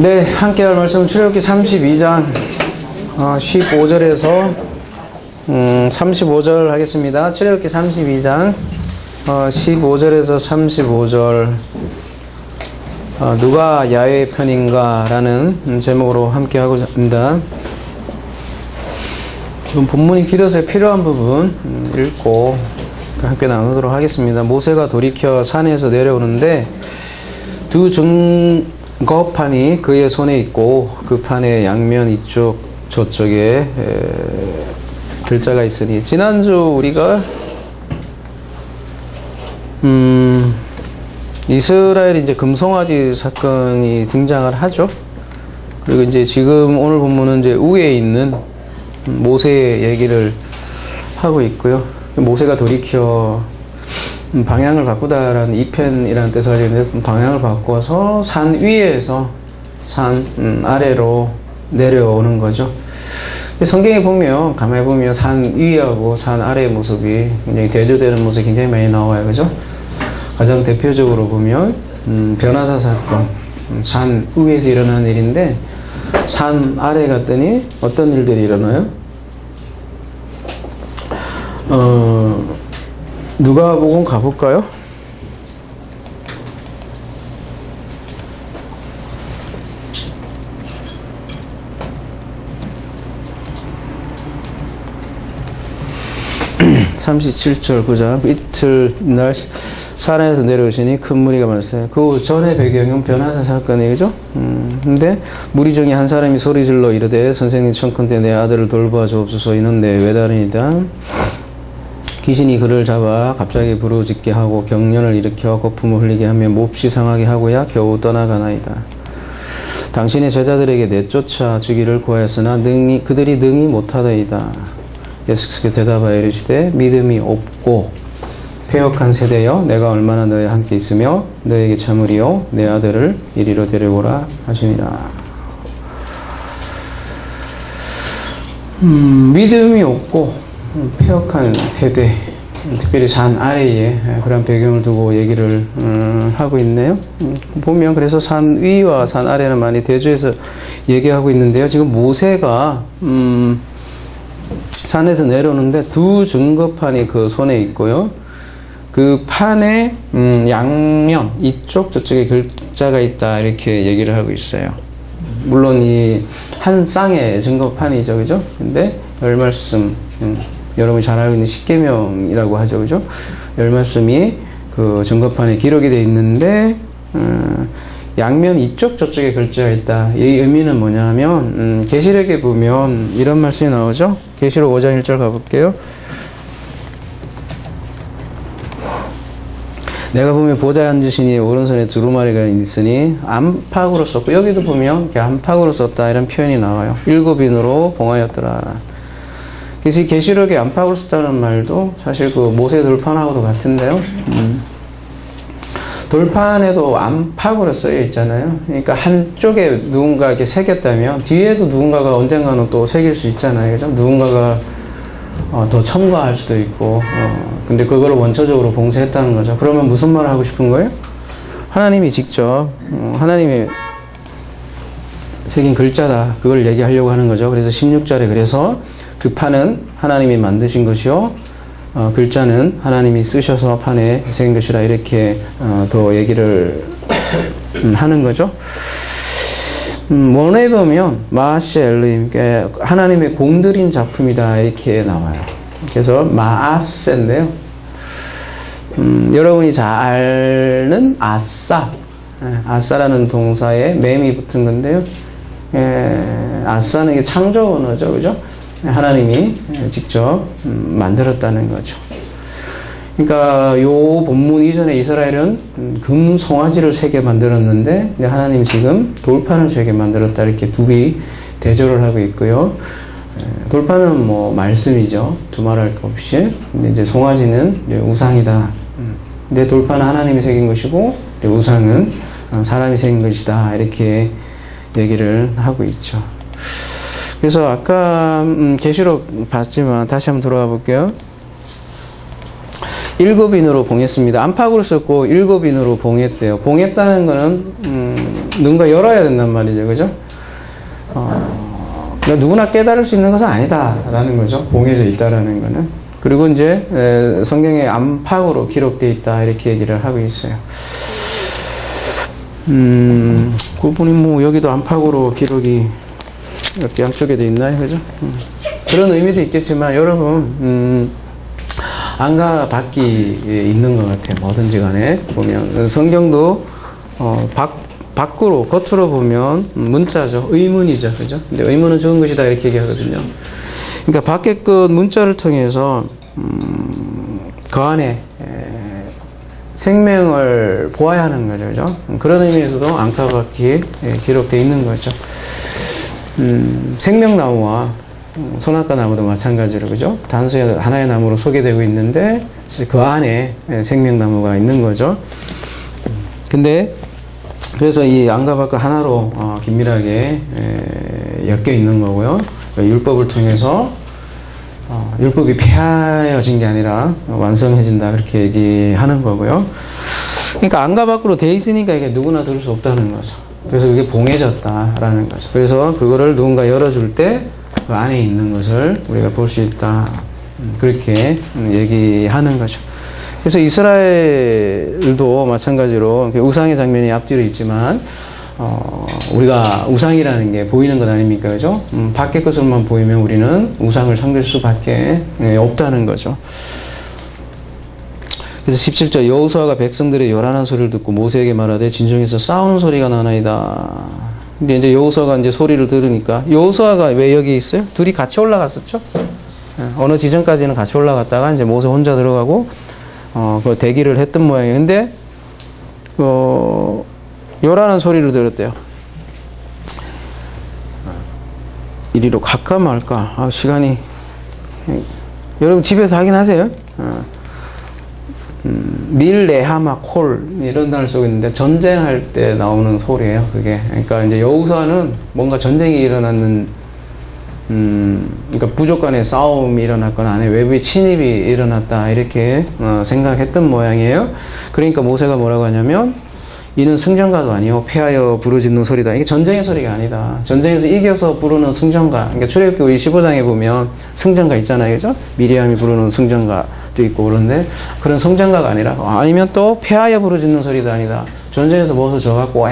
네, 함께 할 말씀은 출애굽기 32장 15절에서 35절 하겠습니다. 출애굽기 32장 15절에서 35절 누가 야훼의 편인가 라는 제목으로 함께 하고자 합니다. 좀 본문이 길어서 필요한 부분 읽고 함께 나누도록 하겠습니다. 모세가 돌이켜 산에서 내려오는데 두 증거판이 그의 손에 있고 그 판의 양면 이쪽 저쪽에 글자가 있으니, 지난주 우리가 이스라엘이 이제 금송아지 사건이 등장을 하죠. 그리고 이제 지금 오늘 본문은 이제 위에 있는 모세의 얘기를 하고 있고요. 모세가 돌이켜 방향을 바꾸다라는 이편이라는 뜻을 가지고 있는데, 방향을 바꿔서 산 위에서 산 아래로 내려오는 거죠. 성경에 보면, 가만히 보면 산 위하고 산 아래의 모습이 굉장히 대조되는 모습이 굉장히 많이 나와요. 그죠? 가장 대표적으로 보면 변화사 사건, 산 위에서 일어난 일인데 산 아래 갔더니 어떤 일들이 일어나요? 누가복음 가볼까요? (37절) 보자. 이틀날 산에서 내려오시니 큰 무리가 많았어요. 그 전의 배경은 변화사 사건이에요. 그죠? 근데 무리 중에 한 사람이 소리질러 이르되 선생님 청컨대 내 아들을 돌보아 주옵소서. 이는 내 외다른이다. 귀신이 그를 잡아 갑자기 부르짖게 하고 경련을 일으켜 거품을 흘리게 하며 몹시 상하게 하고야 겨우 떠나가나이다. 당신의 제자들에게 내쫓아 주기를 구하였으나 그들이 능히 못하더이다. 예수께서 대답하여 이르시되 믿음이 없고 패역한 세대여, 내가 얼마나 너희 함께 있으며 너에게 참으리요 내 아들을 이리로 데려오라 하시니라. 믿음이 없고 패역한 세대, 특별히 산 아래에 그런 배경을 두고 얘기를 하고 있네요. 보면 그래서 산 위와 산 아래는 많이 대조해서 얘기하고 있는데요. 지금 모세가 산에서 내려오는데 두 증거판이 그 손에 있고요. 그 판의 양면 이쪽 저쪽에 글자가 있다, 이렇게 얘기를 하고 있어요. 물론 이 한 쌍의 증거판이죠, 그죠? 근데 열 말씀, 여러분이 잘 알고 있는 십계명이라고 하죠, 그죠? 열 말씀이 그 증거판에 기록이 되어 있는데 양면 이쪽 저쪽에 글자가 있다. 이 의미는 뭐냐면 계시록에 보면 이런 말씀이 나오죠. 계시록 5장 1절 가볼게요. 내가 보면 보좌에 앉으시니 오른손에 두루마리가 있으니 안팎으로 썼고, 여기도 보면 안팎으로 썼다 이런 표현이 나와요. 7인으로 봉하였더라. 그래서 이 계시록에 안팎으로 썼다는 말도 사실 그 모세 돌판하고도 같은데요. 돌판에도 안팎으로 쓰여 있잖아요. 그러니까 한쪽에 누군가 이렇게 새겼다면 뒤에도 누군가가 언젠가는 또 새길 수 있잖아요. 그죠? 누군가가 더 첨가할 수도 있고, 근데 그거를 원초적으로 봉쇄했다는 거죠. 그러면 무슨 말을 하고 싶은 거예요? 하나님이 직접, 하나님이 새긴 글자다. 그걸 얘기하려고 하는 거죠. 그래서 16절에 그래서 그 판은 하나님이 만드신 것이요, 글자는 하나님이 쓰셔서 판에 새긴 것이라, 이렇게 더 얘기를 하는 거죠. 원에 보면 마아시 엘로힘, 하나님의 공들인 작품이다 이렇게 나와요. 그래서 마아세인데요. 여러분이 잘 아는 아싸, 아싸라는 동사에 맴이 붙은 건데요. 아싸는 이게 창조 언어죠, 그죠? 하나님이 직접 만들었다는 거죠. 그러니까 요 본문 이전에 이스라엘은 금 송아지를 3개 만들었는데 하나님이 지금 돌판을 3개 만들었다, 이렇게 둘이 대조를 하고 있고요. 돌판은 뭐 말씀이죠. 두말할 것 없이. 근데 이제 송아지는 이제 우상이다. 근데 돌판은 하나님이 새긴 것이고 우상은 사람이 새긴 것이다, 이렇게 얘기를 하고 있죠. 그래서 아까 계시록 봤지만 다시 한번 돌아가 볼게요. 7인으로 봉했습니다. 안팎으로 썼고 7인으로 봉했대요. 봉했다는 거는 누군가 열어야 된단 말이죠. 그죠? 그러니까 누구나 깨달을 수 있는 것은 아니다라는 거죠. 봉해져 있다라는 거는. 그리고 이제 성경에 안팎으로 기록되어 있다 이렇게 얘기를 하고 있어요. 그분이 뭐 여기도 안팎으로 기록이 이렇게 양쪽에 돼 있나요? 그죠? 그런 의미도 있겠지만 여러분 안과 밖이 있는 것 같아요. 뭐든지 간에 보면 성경도 밖으로 겉으로 보면 문자죠. 의문이죠. 그죠? 근데 의문은 좋은 것이다 이렇게 얘기하거든요. 그러니까 밖의 것 문자를 통해서 그 안에 생명을 보아야 하는 거죠. 그죠? 그런 의미에서도 안과 밖이 기록되어 있는 거죠. 생명나무와 선악과 나무도 마찬가지로 그죠? 단순히 하나의 나무로 소개되고 있는데 그 안에 생명나무가 있는 거죠. 근데 그래서 이 안과 밖과 하나로 긴밀하게 엮여 있는 거고요. 율법을 통해서 율법이 폐하여진 게 아니라 완성해진다 그렇게 얘기하는 거고요. 그러니까 안과 밖으로 돼 있으니까 이게 누구나 들을 수 없다는 거죠. 그래서 그게 봉해졌다라는 거죠. 그래서 그거를 누군가 열어줄 때 그 안에 있는 것을 우리가 볼 수 있다. 그렇게 얘기하는 거죠. 그래서 이스라엘도 마찬가지로 우상의 장면이 앞뒤로 있지만 우리가 우상이라는 게 보이는 것 아닙니까? 그죠? 밖의 것을만 보이면 우리는 우상을 섬길 수밖에 없다는 거죠. 그래서 17절 여호수아가 백성들의 요란한 소리를 듣고 모세에게 말하되 진중에서 싸우는 소리가 나나이다. 근데 이제 여호수아가 이제 소리를 들으니까 여호수아가 왜 여기 있어요? 둘이 같이 올라갔었죠. 어느 지점까지는 같이 올라갔다가 이제 모세 혼자 들어가고 그 대기를 했던 모양이에요. 근데 요란한 소리를 들었대요. 이리로 갈까 말까? 시간이 여러분 집에서 하긴 하세요. 밀, 레하마, 콜 이런 단어를 쓰고 있는데 전쟁할 때 나오는 소리예요. 그게 그러니까 이제 여호수아는 뭔가 전쟁이 일어났는 그러니까 부족 간의 싸움이 일어났거나 안에 외부의 침입이 일어났다 이렇게 생각했던 모양이에요. 그러니까 모세가 뭐라고 하냐면 이는 승전가도 아니요 패하여 부르짖는 소리다. 이게 전쟁의 소리가 아니다. 전쟁에서 이겨서 부르는 승전가. 그러니까 출애굽기 우리 15장에 보면 승전가 있잖아요. 그죠? 미리암이 부르는 승전가도 있고 그런데 그런 승전가가 아니라 아니면 또 패하여 부르짖는 소리도 아니다. 전쟁에서 모서 져갖고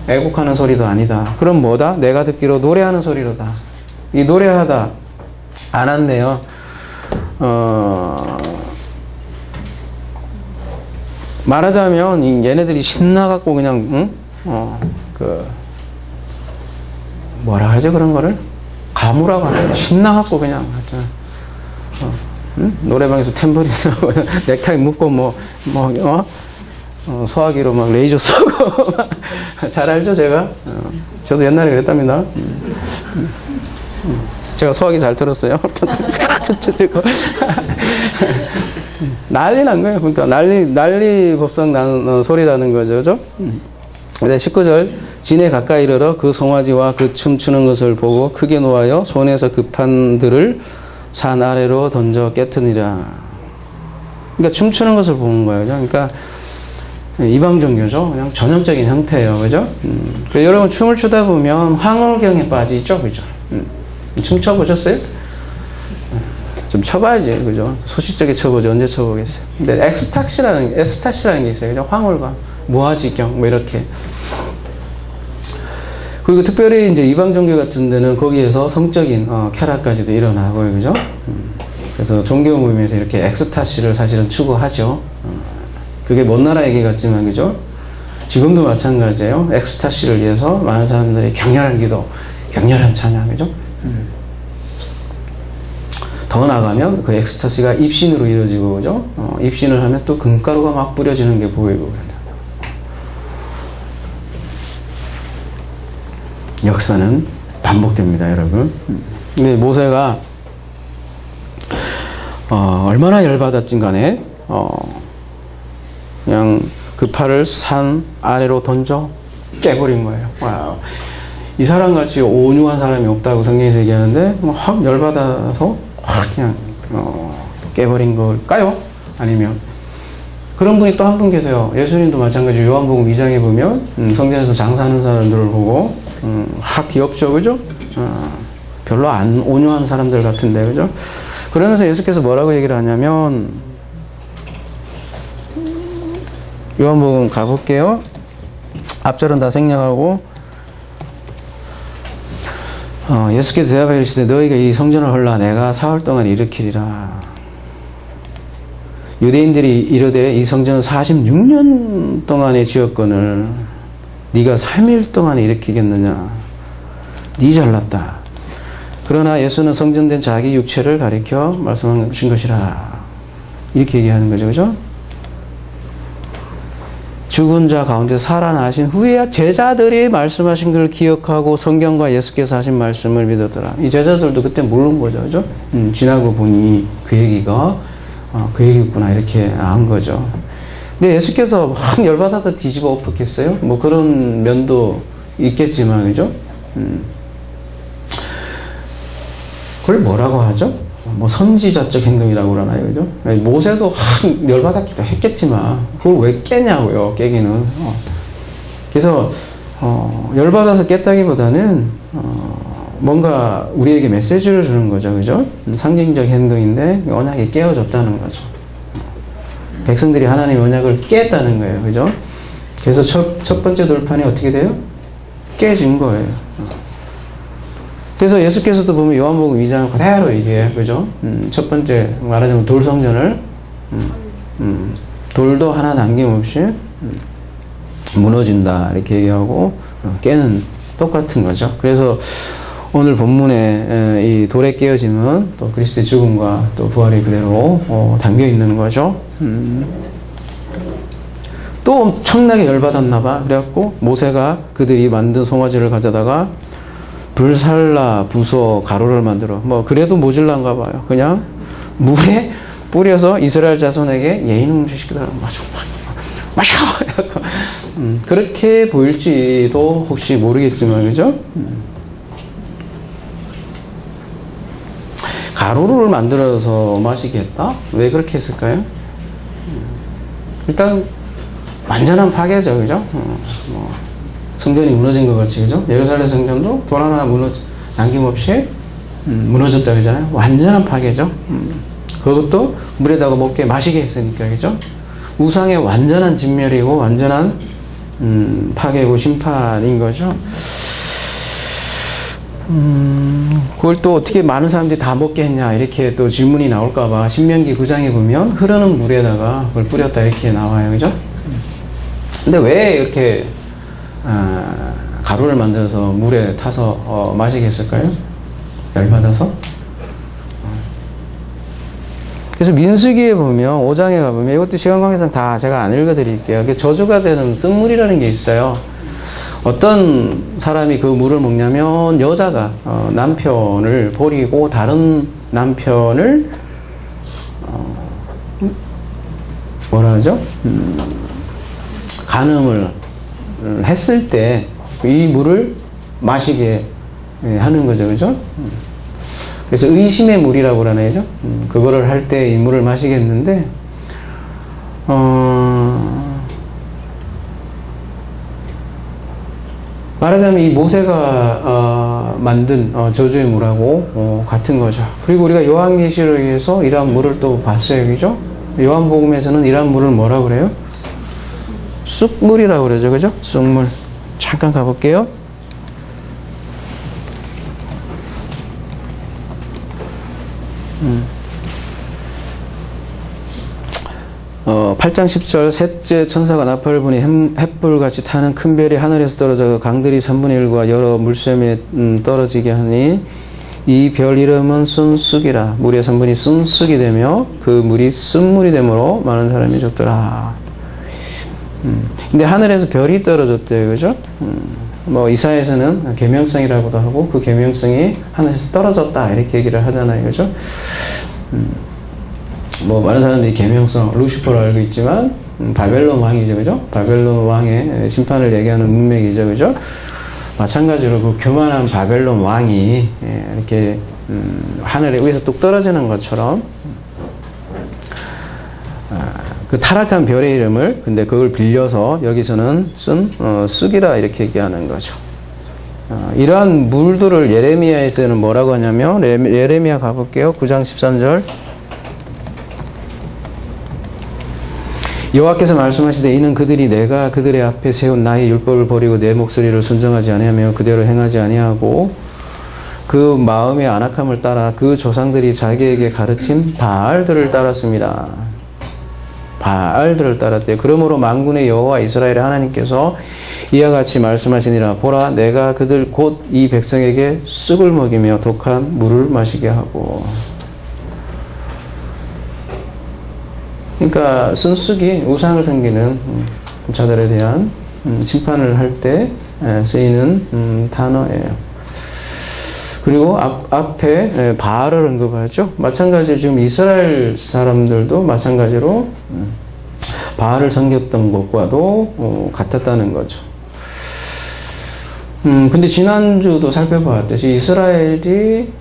애국하는 소리도 아니다. 그럼 뭐다? 내가 듣기로 노래하는 소리로다. 이 노래하다 안 왔네요. 말하자면 얘네들이 신나갖고 그냥 뭐라 하죠 그런 거를 가무라고 하죠. 신나갖고 그냥 노래방에서 탬버린 쓰고 넥타이 묶고 소화기로 막 레이저 쏘고 잘 알죠 제가. 저도 옛날에 그랬답니다. 제가 소화기 잘 들었어요. 난리 난 거예요. 그러니까 난리 법석 나는 소리라는 거죠. 그죠? 네, 19절. 진에 가까이 이르러 그 송아지와 그 춤추는 것을 보고 크게 노하여 손에서 그 판들을 산 아래로 던져 깨트니라. 그러니까 춤추는 것을 보는 거예요. 그러니까 이방 종교죠. 그냥 전형적인 형태예요. 그죠? 여러분 춤을 추다 보면 황홀경에 빠지죠. 그죠? 춤 춰보셨어요? 좀 쳐봐야지, 그죠? 소식적에 쳐보죠. 언제 쳐보겠어요? 근데 엑스타시라는 게 있어요. 그죠? 황홀감, 무아지경, 뭐 이렇게. 그리고 특별히 이제 이방 종교 같은 데는 거기에서 성적인 쾌락까지도 일어나고요, 그죠? 그래서 종교 모임에서 이렇게 엑스타시를 사실은 추구하죠. 그게 먼 나라 얘기 같지만, 그죠? 지금도 마찬가지예요. 엑스타시를 위해서 많은 사람들이 격렬한 기도, 격렬한 찬양, 그죠? 더 나가면 그 엑스타시가 입신으로 이루어지고, 그죠? 입신을 하면 또 금가루가 막 뿌려지는 게 보이고, 그런다. 역사는 반복됩니다, 여러분. 근데 모세가, 얼마나 열받았진 간에, 그냥 그 팔을 산 아래로 던져 깨버린 거예요. 와우. 이 사람같이 온유한 사람이 없다고 성경에서 얘기하는데, 확 열받아서 확 그냥, 깨버린 걸까요? 아니면, 그런 분이 또 한 분 계세요. 예수님도 마찬가지로 요한복음 2장에 보면 성전에서 장사하는 사람들을 보고 확 귀엽죠, 그죠? 별로 안 온유한 사람들 같은데, 그죠? 그러면서 예수께서 뭐라고 얘기를 하냐면 요한복음 가볼게요. 앞절은 다 생략하고 예수께서 대답하여 이르시되 너희가 이 성전을 헐라 내가 사흘 동안 일으키리라. 유대인들이 이르되 이 성전은 46년 동안에 지었거늘 네가 3일 동안에 일으키겠느냐. 네 잘났다. 그러나 예수는 성전된 자기 육체를 가리켜 말씀하신 것이라. 이렇게 얘기하는 거죠. 그죠? 죽은 자 가운데 살아나신 후에야 제자들이 말씀하신 걸 기억하고 성경과 예수께서 하신 말씀을 믿었더라. 이 제자들도 그때 모르는 거죠. 그죠? 지나고 보니 그 얘기가 그 얘기구나 이렇게 한 거죠. 근데 예수께서 막 열받아서 뒤집어 엎었겠어요? 뭐 그런 면도 있겠지만, 그죠? 그걸 뭐라고 하죠? 뭐 선지자적 행동이라고 그러나요? 그죠? 모세도 열받았기도 했겠지만, 그걸 왜 깨냐고요, 깨기는. 그래서, 열받아서 깼다기보다는, 뭔가 우리에게 메시지를 주는 거죠. 그죠? 상징적 행동인데, 언약이 깨어졌다는 거죠. 백성들이 하나님의 언약을 깼다는 거예요. 그죠? 그래서 첫 번째 돌판이 어떻게 돼요? 깨진 거예요. 그래서 예수께서도 보면 요한복음 2장 그대로 얘기해요. 그죠? 첫 번째 말하자면 돌성전을 돌도 하나 남김없이 무너진다 이렇게 얘기하고 깨는 똑같은 거죠. 그래서 오늘 본문에 이 돌에 깨어짐은 또 그리스도의 죽음과 또 부활이 그대로 담겨 있는 거죠. 또 엄청나게 열받았나 봐. 그래갖고 모세가 그들이 만든 송아지를 가져다가 불살라 부숴 가루를 만들어. 뭐 그래도 모질란가 봐요. 그냥 물에 뿌려서 이스라엘 자손에게 예인음을 시키더라고. 마셔. 그렇게 보일지도 혹시 모르겠지만, 그죠? 가루를 만들어서 마시게 했다? 왜 그렇게 했을까요? 일단 완전한 파괴죠, 그죠? 성전이 무너진 것 같이, 그죠? 예루살렘 성전도 돌 하나 남김없이 무너졌다 그러잖아요. 완전한 파괴죠. 그것도 물에다가 먹게 마시게 했으니까, 그죠? 우상의 완전한 진멸이고 완전한 파괴고 심판인 거죠. 그걸 또 어떻게 많은 사람들이 다 먹게 했냐 이렇게 또 질문이 나올까봐 신명기 9장에 보면 흐르는 물에다가 그걸 뿌렸다 이렇게 나와요. 그죠? 근데 왜 이렇게 가루를 만들어서 물에 타서 마시게 했을까요? 열받아서? 그래서 민수기에 보면 5장에 가보면 이것도 시간 관계상 다 제가 안 읽어드릴게요. 저주가 되는 쓴물이라는 게 있어요. 어떤 사람이 그 물을 먹냐면 여자가 남편을 버리고 다른 남편을 뭐라 하죠? 간음을 했을 때 이 물을 마시게 하는 거죠. 그죠? 그래서 의심의 물이라고 그러나요? 그죠? 그거를 할 때 이 물을 마시겠는데 말하자면 이 모세가 만든 저주의 물하고 같은 거죠. 그리고 우리가 요한계시록에서 이러한 물을 또 봤어요. 그죠? 요한복음에서는 이러한 물을 뭐라고 그래요? 쑥물이라고 그러죠. 그죠? 쑥물. 잠깐 가볼게요. 8장 10절 셋째 천사가 나팔을 부니 햇불같이 타는 큰 별이 하늘에서 떨어져 강들이 3분의 1과 여러 물샘에 떨어지게 하니 이 별 이름은 순쑥이라. 물의 3분이 순쑥이 되며 그 물이 쓴물이 되므로 많은 사람이 죽더라. 근데 하늘에서 별이 떨어졌대요. 그죠? 뭐 이사야에서는 계명성이라고도 하고 그 계명성이 하늘에서 떨어졌다 이렇게 얘기를 하잖아요. 그죠? 뭐 많은 사람들이 계명성 루시퍼로 알고 있지만 바벨론 왕이죠. 그죠? 바벨론 왕의 심판을 얘기하는 문맥이죠. 그죠? 마찬가지로 그 교만한 바벨론 왕이 이렇게 하늘에 위에서 뚝 떨어지는 것처럼 그 타락한 별의 이름을 근데 그걸 빌려서 여기서는 쑥이라 이렇게 얘기하는 거죠. 이러한 물들을 예레미야에서는 뭐라고 하냐면 예레미야 가볼게요. 9장 13절 여호와께서 말씀하시되 이는 그들이 내가 그들의 앞에 세운 나의 율법을 버리고 내 목소리를 순종하지 아니하며 그대로 행하지 아니하고 그 마음의 안악함을 따라 그 조상들이 자기에게 가르친 바알들을 따랐습니다. 바알들을 따랐대요. 그러므로 만군의 여호와 이스라엘의 하나님께서 이와 같이 말씀하시니라. 보라, 내가 그들 곧 이 백성에게 쑥을 먹이며 독한 물을 마시게 하고. 그러니까 쓴쑥이 우상을 섬기는 자들에 대한 심판을 할 때 쓰이는 단어예요. 그리고 앞에 바알을 언급하죠. 마찬가지로 지금 이스라엘 사람들도 마찬가지로 바알을 섬겼던 것과도 같았다는 거죠. 근데 지난주도 살펴봤듯이 이스라엘이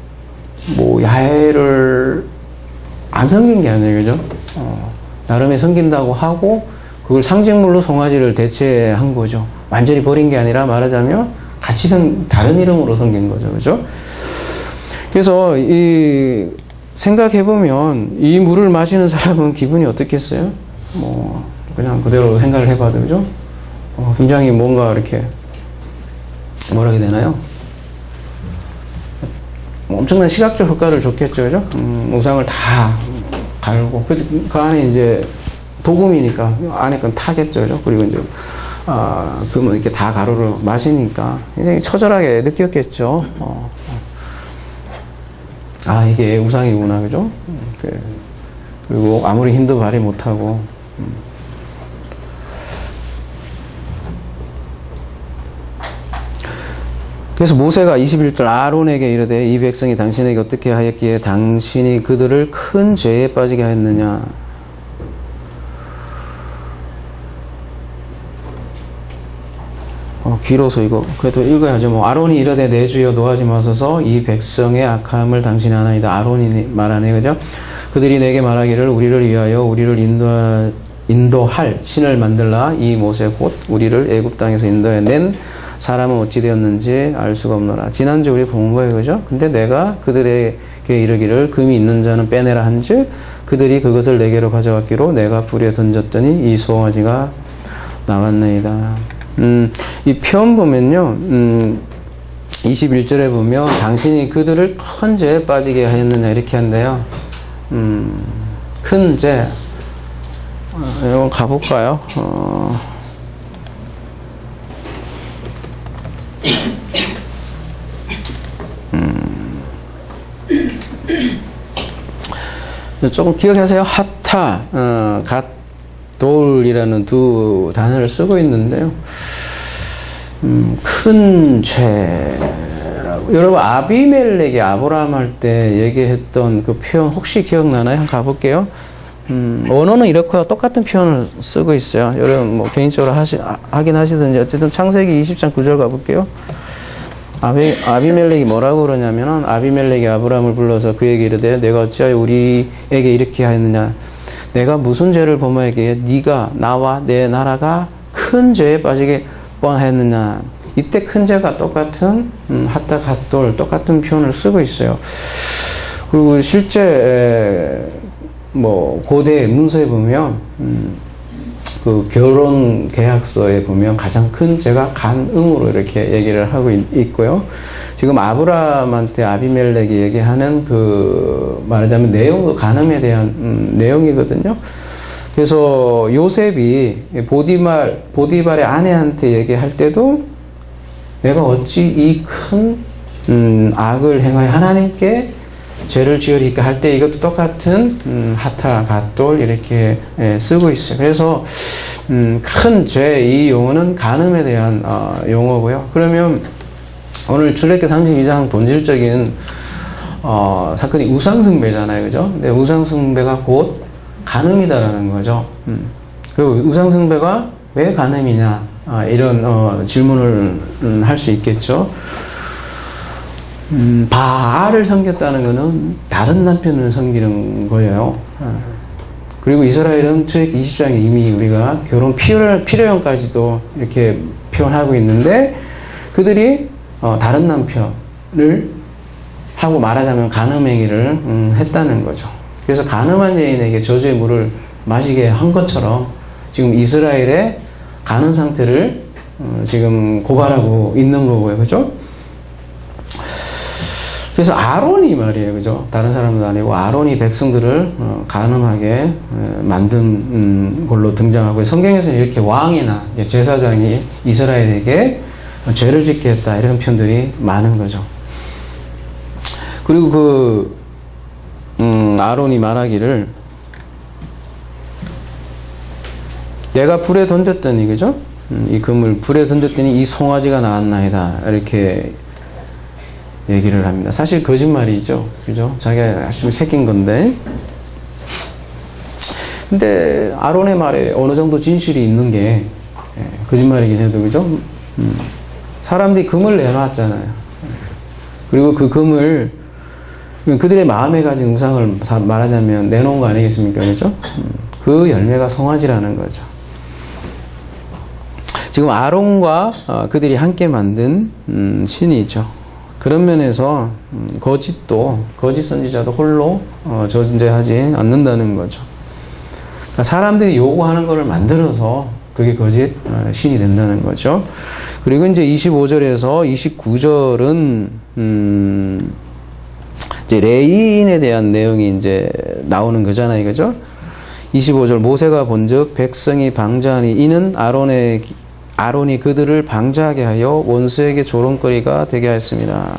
뭐 야훼를 안 섬긴 게 아니에요, 그죠? 나름의 섬긴다고 하고 그걸 상징물로 송아지를 대체한 거죠. 완전히 버린 게 아니라 말하자면 같이 다른 이름으로 섬긴 거죠, 그죠? 그래서 생각해보면 이 물을 마시는 사람은 기분이 어떻겠어요? 뭐 그냥 그대로 생각을 해봐도, 그죠? 굉장히 뭔가 이렇게 뭐라 해야 되나요? 엄청난 시각적 효과를 줬겠죠, 그죠? 우상을 다 갈고 그 안에 이제 도금이니까 안에 건 타겠죠, 그죠? 그리고 이제 그러면 이렇게 다 가루를 마시니까 굉장히 처절하게 느꼈겠죠. 이게 우상이구나, 그죠? 그리고 아무리 힘도 발휘 못하고. 그래서 모세가 21절 아론에게 이르되 이 백성이 당신에게 어떻게 하였기에 당신이 그들을 큰 죄에 빠지게 하였느냐. 길어서 이거 그래도 읽어야죠. 뭐 아론이 이르되 내 주여 노하지 마소서 이 백성의 악함을 당신이 아나이다. 아론이 말하네, 그죠? 그들이 내게 말하기를 우리를 위하여 우리를 인도할 신을 만들라. 이 모세 곧 우리를 애굽 땅에서 인도해 낸 사람은 어찌 되었는지 알 수가 없노라. 지난주 우리 본 거예요, 그죠? 근데 내가 그들에게 이르기를 금이 있는 자는 빼내라 한즉 그들이 그것을 내게로 가져왔기로 내가 불에 던졌더니 이 송아지가 나왔나이다. 이 표현 보면요, 21절에 보면 당신이 그들을 큰 죄에 빠지게 하였느냐 이렇게 한대요. 큰 죄. 이거 가볼까요? 조금 기억하세요. 하타, 갓돌이라는 두 단어를 쓰고 있는데요. 큰 죄라고. 여러분, 아비멜렉이 아브라함 할 때 얘기했던 그 표현 혹시 기억나나요? 한번 가볼게요. 언어는 이렇고 똑같은 표현을 쓰고 있어요. 여러분, 뭐, 개인적으로 하긴 하시든지, 어쨌든 창세기 20장 9절 가볼게요. 아비멜렉이 뭐라고 그러냐면은, 아비멜렉이 아브라함을 불러서 그에게 이르되, 내가 어찌하여 우리에게 이렇게 하였느냐. 내가 무슨 죄를 범하였기에 네가 나와 내 나라가 큰 죄에 빠지게 뻔하였느냐. 이때 큰 죄가 똑같은, 핫다 갓돌, 똑같은 표현을 쓰고 있어요. 그리고 실제, 뭐, 고대 문서에 보면, 그 결혼 계약서에 보면 가장 큰 죄가 간음으로 이렇게 얘기를 하고 있고요. 지금 아브라함한테 아비멜렉이 얘기하는 그 말하자면 내용도 간음에 대한 내용이거든요. 그래서 요셉이 보디발의 아내한테 얘기할 때도 내가 어찌 이 큰 악을 행하여 하나님께 죄를 지으리까 할 때 이것도 똑같은 하타, 갓돌 이렇게 쓰고 있어요. 그래서 큰 죄 이 용어는 간음에 대한 용어고요. 그러면 오늘 출애굽기 32장 본질적인 사건이 우상숭배잖아요, 그죠? 근데 우상숭배가 곧 간음이다라는 거죠. 그 우상숭배가 왜 간음이냐 이런 질문을 할 수 있겠죠. 바알을 섬겼다는 것은 다른 남편을 섬기는 거예요. 그리고 이스라엘은 출애굽기 20장에 이미 우리가 결혼 필요형까지도 이렇게 표현하고 있는데 그들이 다른 남편을 하고 말하자면 간음행위를 했다는 거죠. 그래서 간음한 여인에게 저주의 물을 마시게 한 것처럼 지금 이스라엘의 간음 상태를 지금 고발하고 있는 거고요. 그죠? 그래서 아론이 말이에요. 그죠? 다른 사람도 아니고 아론이 백성들을 간음하게 만든 걸로 등장하고 성경에서는 이렇게 왕이나 제사장이 이스라엘에게 죄를 짓게 했다 이런 편들이 많은 거죠. 그리고 아론이 말하기를 내가 불에 던졌더니 그죠? 이 금을 불에 던졌더니 이 송아지가 나왔나이다 이렇게 얘기를 합니다. 사실 거짓말이죠. 그죠? 자기가 열심히 새긴 건데. 근데 아론의 말에 어느 정도 진실이 있는 게 거짓말이긴 해도 그죠? 사람들이 금을 내놨잖아요. 그리고 그 금을 그들의 마음에 가진 우상을 말하자면 내놓은 거 아니겠습니까? 그죠? 그 열매가 송아지라는 거죠. 지금 아론과 그들이 함께 만든 신이죠. 그런 면에서 거짓 선지자도 홀로 존재하지 않는다는 거죠. 그러니까 사람들이 요구하는 것을 만들어서 그게 거짓 신이 된다는 거죠. 그리고 이제 25절에서 29절은 이제 레인에 대한 내용이 이제 나오는 거잖아요, 그죠? 25절 모세가 본즉 백성이 방자하니 이는 아론이 그들을 방자하게 하여 원수에게 조롱거리가 되게 하였습니다.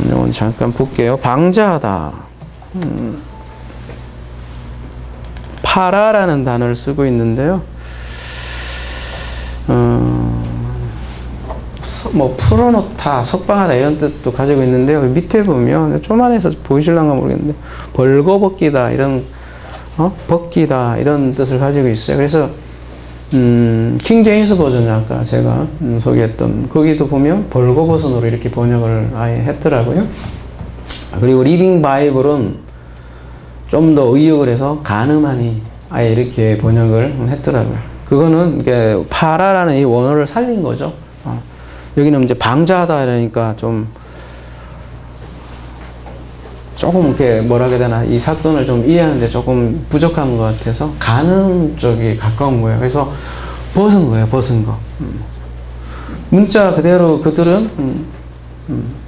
이건 잠깐 볼게요. 방자하다. 파라라는 단어를 쓰고 있는데요. 뭐 풀어놓다, 석방하다 이런 뜻도 가지고 있는데요. 밑에 보면 조만해서 보이실랑가 모르겠는데 벌거벗기다 이런 벗기다 이런 뜻을 가지고 있어요. 그래서 킹 제임스 버전 아까 제가 소개했던 거기도 보면 벌거벗은으로 이렇게 번역을 아예 했더라고요. 그리고 리빙 바이블은 좀 더 의역을 해서 간음하니 아예 이렇게 번역을 했더라고요. 그거는 이게 파라라는 이 원어를 살린 거죠. 여기는 이제 방자하다 이러니까 조금 이렇게 뭐라 해야 되나 이 사건을 좀 이해하는데 조금 부족한 것 같아서 간음 쪽에 가까운 거예요. 그래서 벗은 거예요. 벗은 거. 문자 그대로 그들은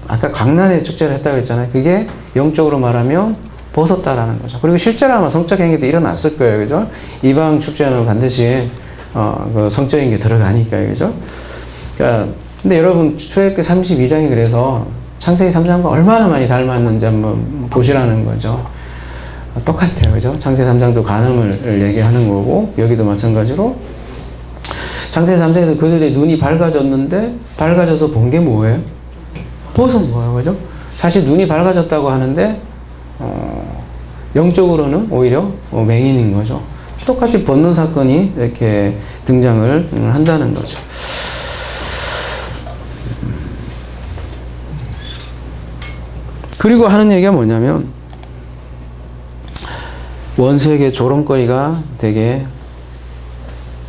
아까 광란의 축제를 했다고 했잖아요. 그게 영적으로 말하면 벗었다라는 거죠. 그리고 실제로 아마 성적 행위도 일어났을 거예요. 그죠? 이방 축제는 반드시 그 성적인 게 들어가니까요. 그죠? 그러니까 근데 여러분 출애굽기 32장이 그래서 창세기 3장과 얼마나 많이 닮았는지 한번 보시라는 거죠. 똑같아요. 그죠? 창세기 3장도 간음을 얘기하는 거고, 여기도 마찬가지로. 창세기 3장에도 그들의 눈이 밝아졌는데, 밝아져서 본 게 뭐예요? 벗은 거예요. 그죠? 사실 눈이 밝아졌다고 하는데, 영적으로는 오히려 맹인인 거죠. 똑같이 벗는 사건이 이렇게 등장을 한다는 거죠. 그리고 하는 얘기가 뭐냐면 원수에게 조롱거리가 되게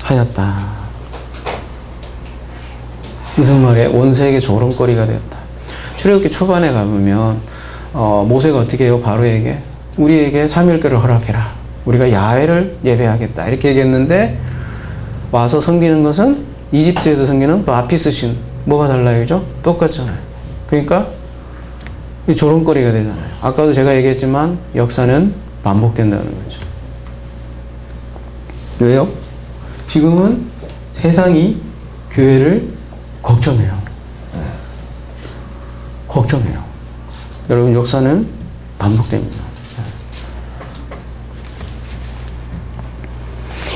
하였다. 무슨 말이에요? 원수에게 조롱거리가 되었다. 출애굽기 초반에 가보면 모세가 어떻게 해요? 바로에게 우리에게 3일교를 허락해라. 우리가 야훼를 예배하겠다. 이렇게 얘기했는데 와서 섬기는 것은 이집트에서 섬기는 또 아피스 신. 뭐가 달라요? 그죠? 똑같잖아요. 그러니까 이 조롱거리가 되잖아요. 아까도 제가 얘기했지만 역사는 반복된다는 거죠. 왜요? 지금은 세상이 교회를 걱정해요. 걱정해요. 여러분 역사는 반복됩니다.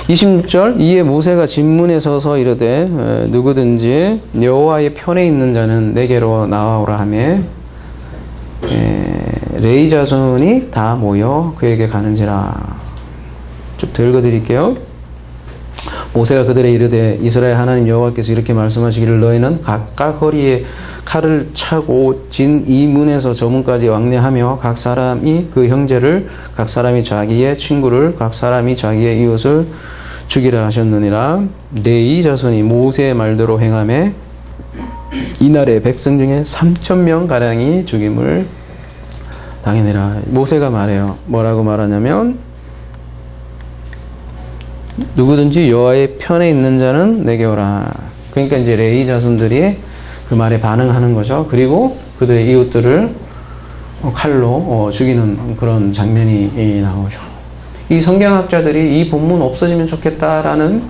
26절 이에 모세가 진문에 서서 이르되 누구든지 여호와의 편에 있는 자는 내게로 나와오라 하며 레위 자손이 다 모여 그에게 가는지라. 쭉 더 읽어드릴게요. 모세가 그들의 이르되 이스라엘 하나님 여호와께서 이렇게 말씀하시기를 너희는 각각 허리에 칼을 차고 진 이 문에서 저 문까지 왕래하며 각 사람이 그 형제를 각 사람이 자기의 친구를 각 사람이 자기의 이웃을 죽이라 하셨느니라. 레위 자손이 모세의 말대로 행하매 이날에 백성 중에 3,000명 가량이 죽임을 당하니라. 모세가 말해요. 뭐라고 말하냐면 누구든지 여호와의 편에 있는 자는 내게 오라. 그러니까 이제 레위 자손들이 그 말에 반응하는 거죠. 그리고 그들의 이웃들을 칼로 죽이는 그런 장면이 나오죠. 이 성경학자들이 이 본문 없어지면 좋겠다라는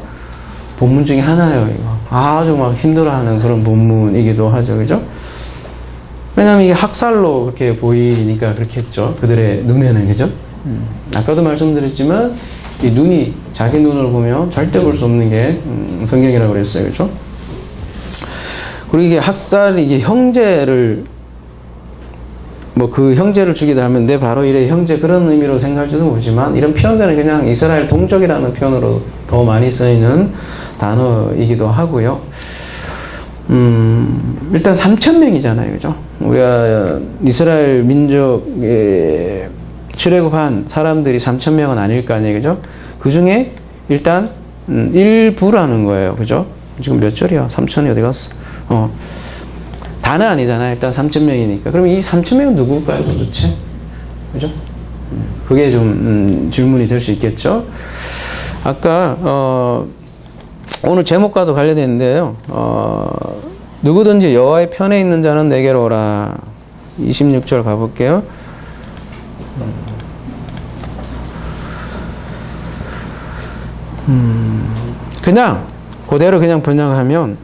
본문 중에 하나예요. 이거 아주 막 힘들어하는 그런 본문이기도 하죠, 그죠? 왜냐하면 이게 학살로 그렇게 보이니까 그렇게 했죠. 그들의 눈에는, 그죠? 아까도 말씀드렸지만 이 눈이 자기 눈을 보면 절대 볼 수 없는 게 성경이라고 그랬어요, 그죠? 그리고 이게 학살, 이게 형제를 뭐 그 형제를 죽이다 하면 내 바로 이래 형제 그런 의미로 생각할지도 모르지만 이런 표현들은 그냥 이스라엘 동족이라는 표현으로 더 많이 쓰이는 단어이기도 하고요. 일단 3,000명이잖아요, 그죠? 우리가 이스라엘 민족에 출애굽한 사람들이 3,000명은 아닐 거 아니에요, 그죠? 그 중에 일단 일부라는 거예요, 그죠? 지금 몇 절이야? 3,000이 어디 갔어? 다는 아니잖아요. 일단 3,000명이니까. 그럼 이 3,000명은 누굴까요, 도대체? 그죠? 그게 좀 질문이 될 수 있겠죠? 아까 오늘 제목과도 관련됐는데요. 누구든지 여호와의 편에 있는 자는 내게로 오라. 26절 가볼게요. 그냥 그대로 그냥 번역하면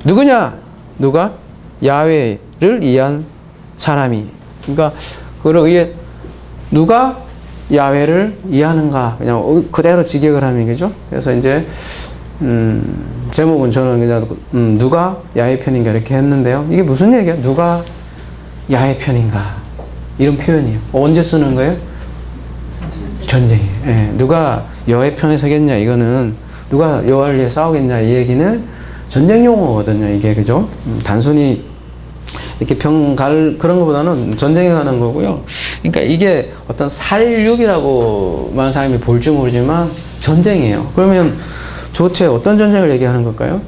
누구냐? 누가? 야훼를 이해한 사람이. 그러니까 그를 의해 누가 야훼를 이해하는가? 그냥 그대로 직역을 하면, 그죠? 그래서 이제 제목은 저는 그냥 누가 야훼 편인가 이렇게 했는데요. 이게 무슨 얘기야? 누가 야훼 편인가? 이런 표현이에요. 언제 쓰는 거예요? 전쟁이에요. 예, 누가 여호와의 편에 서겠냐? 이거는 누가 여호와를 위해 싸우겠냐? 이 얘기는 전쟁 용어거든요, 이게, 그죠? 단순히 이렇게 그런 것보다는 전쟁에 가는 거고요. 그러니까 이게 어떤 살육이라고 많은 사람이 볼지 모르지만 전쟁이에요. 그러면 도대체 어떤 전쟁을 얘기하는 걸까요?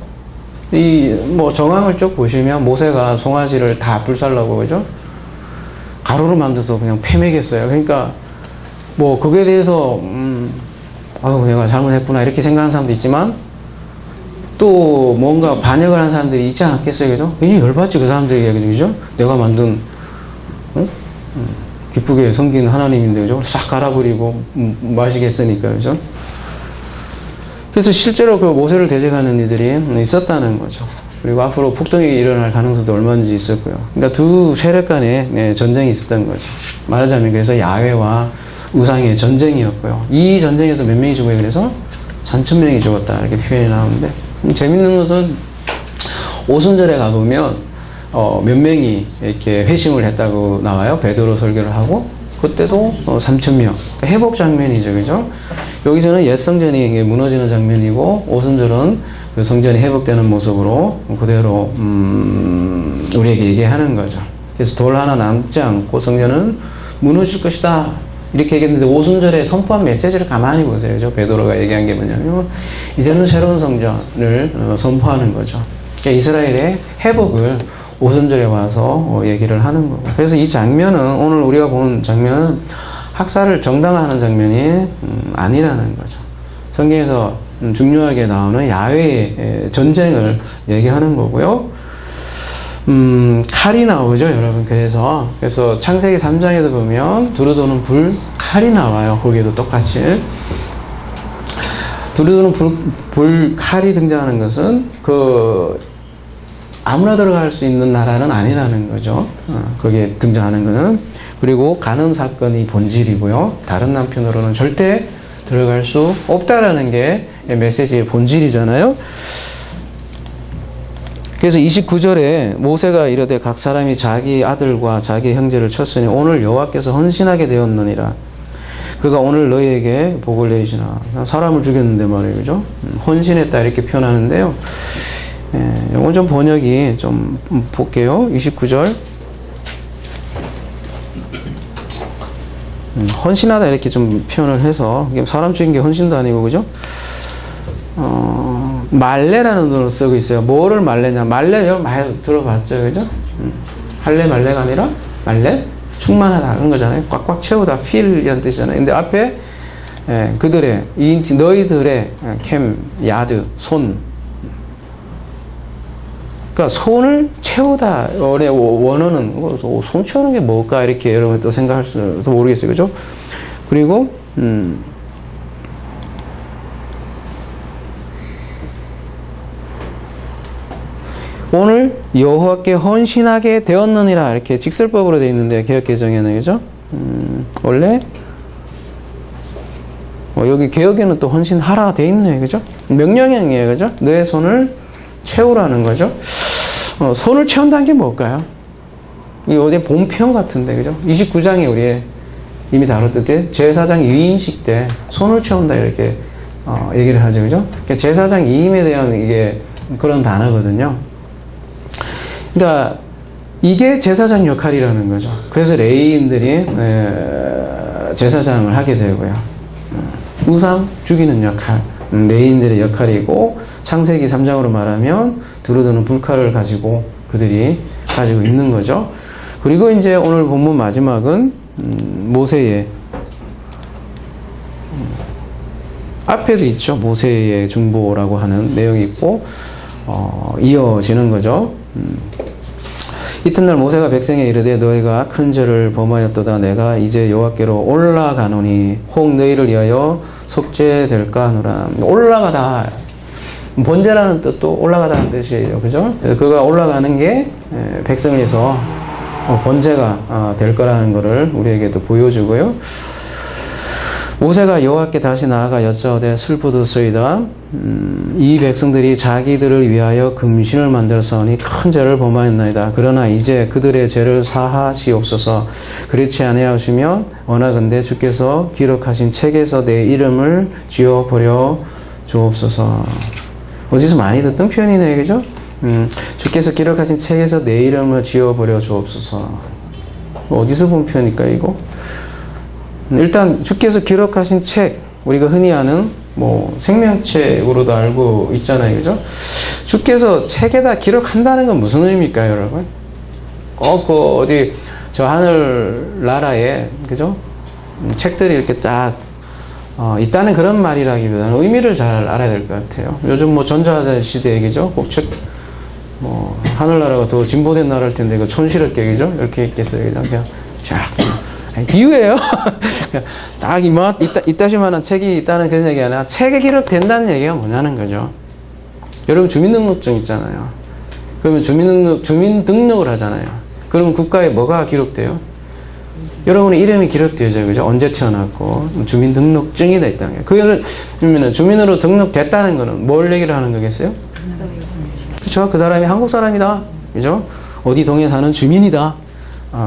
뭐 정황을 쭉 보시면 모세가 송아지를 다 불살라고, 그죠? 가루로 만들어서 그냥 패매겠어요. 그러니까 뭐 그거에 대해서 내가 잘못했구나 이렇게 생각하는 사람도 있지만 또 뭔가 반역을 한 사람들이 있지 않겠어요, 그죠? 굉장히 열받지, 그 사람들에게, 그죠? 내가 만든 기쁘게 섬기는 하나님인데, 그죠? 싹 갈아버리고 마시겠으니까, 그죠? 그래서 실제로 그 모세를 대적하는 이들이 있었다는 거죠. 그리고 앞으로 폭동이 일어날 가능성도 얼마든지 있었고요. 그러니까 두 세력 간에 전쟁이 있었던 거죠. 말하자면 그래서 야훼와 우상의 전쟁이었고요. 이 전쟁에서 몇 명이 죽어요? 그래서 3,000명이 죽었다 이렇게 표현이 나오는데, 재밌는 것은 오순절에 가보면 몇 명이 이렇게 회심을 했다고 나와요. 베드로 설교를 하고 그때도 3,000명. 회복 장면이죠, 그죠? 여기서는 옛 성전이 무너지는 장면이고 오순절은 그 성전이 회복되는 모습으로 그대로 우리에게 얘기하는 거죠. 그래서 돌 하나 남지 않고 성전은 무너질 것이다 이렇게 얘기했는데 오순절에 선포한 메시지를 가만히 보세요. 그죠? 베드로가 얘기한 게 뭐냐면 이제는 새로운 성전을 선포하는 거죠. 그러니까 이스라엘의 회복을 오순절에 와서 얘기를 하는 거고. 그래서 이 장면은 오늘 우리가 보는 장면은 학살을 정당화하는 장면이 아니라는 거죠. 성경에서 중요하게 나오는 야훼의 전쟁을 얘기하는 거고요. 칼이 나오죠, 여러분. 그래서 창세기 3장에도 보면 두루 도는 불, 칼이 나와요. 거기에도 똑같이. 두루 도는 불, 칼이 등장하는 것은 아무나 들어갈 수 있는 나라는 아니라는 거죠. 거기에 등장하는 거는. 그리고 간음 사건이 본질이고요. 다른 한편으로는 절대 들어갈 수 없다라는 게 메시지의 본질이잖아요. 그래서 29절에 모세가 이르되 각 사람이 자기 아들과 자기 형제를 쳤으니 오늘 여호와께서 헌신하게 되었느니라. 그가 오늘 너희에게 복을 내리시나. 사람을 죽였는데 말이에요. 그죠? 헌신했다 이렇게 표현하는데요. 이건 좀 번역이 좀 볼게요. 29절. 헌신하다 이렇게 좀 표현을 해서 사람 죽인 게 헌신도 아니고 그죠? 말레라는 단어로 쓰고 있어요. 뭐를 말레냐? 말레 여러분 많이 들어봤죠, 그죠? 할래 말레가 아니라 말레 충만하다 그런 거잖아요. 꽉꽉 채우다 필이라는 뜻이잖아요. 근데 앞에 그들의 너희들의 캠 야드 손. 그러니까 손을 채우다 원어는 손 채우는 게 뭘까 이렇게 여러분 또 생각할 수도 모르겠어요, 그죠? 그리고 오늘 여호와께 헌신하게 되었느니라 이렇게 직설법으로 되어 있는데 개역개정에는 그죠? 원래 여기 개역에는 또 헌신하라 되어 있네, 그죠? 명령형이에요, 그죠? 너의 손을 채우라는 거죠. 손을 채운다는 게 뭘까요? 이 어디 본편 같은데, 그죠? 29장에 우리 이미 다뤘을 제사장 위임식 때 손을 채운다 이렇게 얘기를 하죠, 그죠? 그러니까 제사장 위임에 대한 이게 그런 단어거든요. 그러니까 이게 제사장 역할이라는 거죠. 그래서 레위인들이 제사장을 하게 되고요. 우상 죽이는 역할, 레위인들의 역할이고 창세기 3장으로 말하면 두루두는 불칼을 가지고 그들이 가지고 있는 거죠. 그리고 이제 오늘 본문 마지막은 모세의 앞에도 있죠. 모세의 중보라고 하는 내용이 있고 이어지는 거죠. 이튿날 모세가 백성에 이르되 너희가 큰 죄를 범하였도다. 내가 이제 여호와께로 올라가노니 혹 너희를 위하여 속죄될까 하노라. 올라가다 번제라는 뜻도 올라가다는 뜻이에요, 그죠? 그가 올라가는 게 백성을 위해서 번제가 될 거라는 것을 우리에게도 보여주고요. 모세가 여호와께 다시 나아가 여짜오되 슬프도소이다. 이 백성들이 자기들을 위하여 금신을 만들었으니 큰 죄를 범하였나이다. 그러나 이제 그들의 죄를 사하시옵소서. 그렇지 아니하시면 원하건대 주께서 기록하신 책에서 내 이름을 지워버려 주옵소서. 어디서 많이 듣던 표현이네요, 그죠? 주께서 기록하신 책에서 내 이름을 지워버려 주옵소서. 어디서 본 표현일까 이거? 일단 주께서 기록하신 책, 우리가 흔히 아는 뭐 생명책으로도 알고 있잖아요, 그죠? 주께서 책에다 기록한다는 건 무슨 의미일까요, 여러분? 꼭 그 어디 저 하늘 나라에, 그죠? 책들이 이렇게 딱 있다는 그런 말이라기보다는 의미를 잘 알아야 될 것 같아요. 요즘 뭐 전자시대에, 그죠? 꼭 책, 뭐 하늘나라가 더 진보된 나라일 텐데 그 촌스럽게, 그죠? 이렇게 있겠어요, 그냥 쫙. 비유예요. 딱 이따시만한 책이 있다는 그런 얘기가 아니라 책에 기록된다는 얘기가 뭐냐는 거죠. 여러분 주민등록증 있잖아요. 그러면 주민등록을 하잖아요. 그러면 국가에 뭐가 기록돼요? 여러분의 이름이 기록되죠, 그죠? 언제 태어났고 주민등록증이 있다는 거예요. 그러면 주민으로 등록됐다는 거는 뭘 얘기를 하는 거겠어요? 그렇죠. 그 사람이 한국 사람이다, 그죠? 어디 동에 사는 주민이다.